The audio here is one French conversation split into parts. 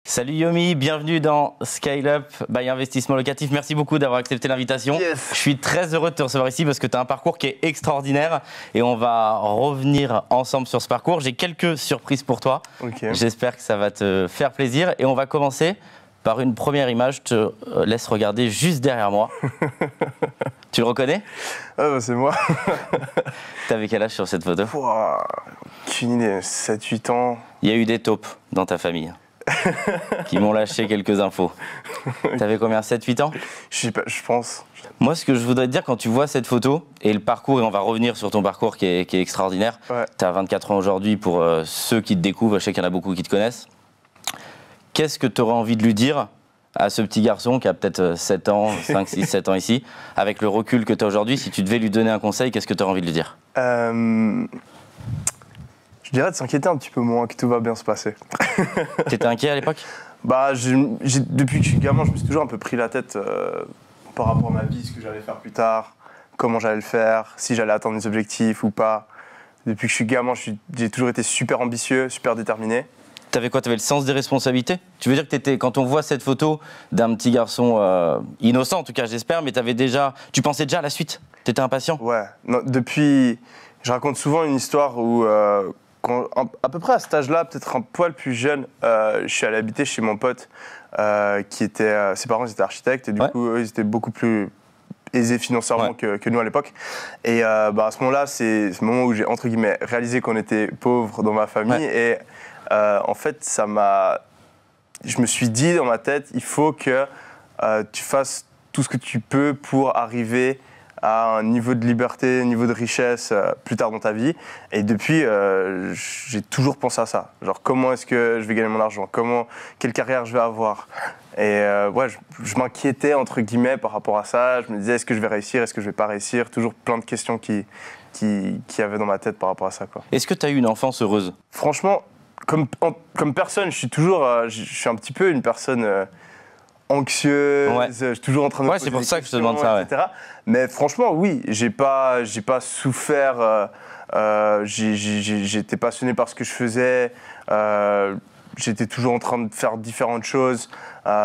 Salut Yomi, bienvenue dans Scale Up by Investissement Locatif. Merci beaucoup d'avoir accepté l'invitation. Yes. Je suis très heureux de te recevoir ici parce que tu as un parcours qui est extraordinaire et on va revenir ensemble sur ce parcours. J'ai quelques surprises pour toi. Okay. J'espère que ça va te faire plaisir et on va commencer par une première image. Je te laisse regarder juste derrière moi. Tu le reconnais? Ah bah c'est moi. T'avais quel âge sur cette photo? Aucune idée, 7-8 ans. Il y a eu des taupes dans ta famille qui m'ont lâché quelques infos. T'avais combien, 7-8 ans? Je sais pas, je pense. Moi, ce que je voudrais te dire quand tu vois cette photo et le parcours, et on va revenir sur ton parcours qui est extraordinaire. Ouais. Tu as 24 ans aujourd'hui pour ceux qui te découvrent, je sais qu'il y en a beaucoup qui te connaissent. Qu'est-ce que tu aurais envie de lui dire à ce petit garçon qui a peut-être 7 ans, 5, 6, 7 ans ici, avec le recul que tu as aujourd'hui? Si tu devais lui donner un conseil, qu'est-ce que tu aurais envie de lui dire? Je dirais de s'inquiéter un petit peu moins, que tout va bien se passer. T'étais inquiet à l'époque? Bah, depuis que je suis gamin, je me suis toujours un peu pris la tête par rapport à ma vie, ce que j'allais faire plus tard, comment j'allais le faire, si j'allais atteindre mes objectifs ou pas. Depuis que je suis gamin, j'ai toujours été super ambitieux, super déterminé. T'avais quoi? T'avais le sens des responsabilités? Tu veux dire que quand on voit cette photo d'un petit garçon innocent, en tout cas j'espère, mais tu pensais déjà à la suite? T'étais impatient? Ouais. Non, je raconte souvent une histoire où, à peu près à cet âge-là, peut-être un poil plus jeune, je suis allé habiter chez mon pote, ses parents étaient architectes et du coup, eux, ils étaient beaucoup plus aisés financièrement que nous à l'époque. Et à ce moment-là, c'est ce moment où j'ai, entre guillemets, réalisé qu'on était pauvres dans ma famille. Et en fait, je me suis dit dans ma tête, il faut que tu fasses tout ce que tu peux pour arriver à un niveau de liberté, un niveau de richesse plus tard dans ta vie. Et depuis, j'ai toujours pensé à ça. Genre, comment est-ce que je vais gagner mon argent? Quelle carrière je vais avoir? Et je m'inquiétais, entre guillemets, par rapport à ça. Je me disais, est-ce que je vais réussir? Est-ce que je vais pas réussir? Toujours plein de questions qui avaient dans ma tête par rapport à ça, quoi. Est-ce que tu as eu une enfance heureuse? Franchement, comme personne, je suis un petit peu une personne anxieuse, je suis toujours en train de c'est pour ça que je te demande ça, etc. Mais franchement, oui, j'ai pas souffert. J'étais passionné par ce que je faisais. J'étais toujours en train de faire différentes choses.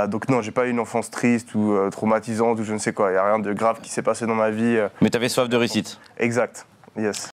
Donc non, j'ai pas eu une enfance triste ou traumatisante ou je ne sais quoi. Il y a rien de grave qui s'est passé dans ma vie. Mais tu avais soif de réussite. Exact. Yes.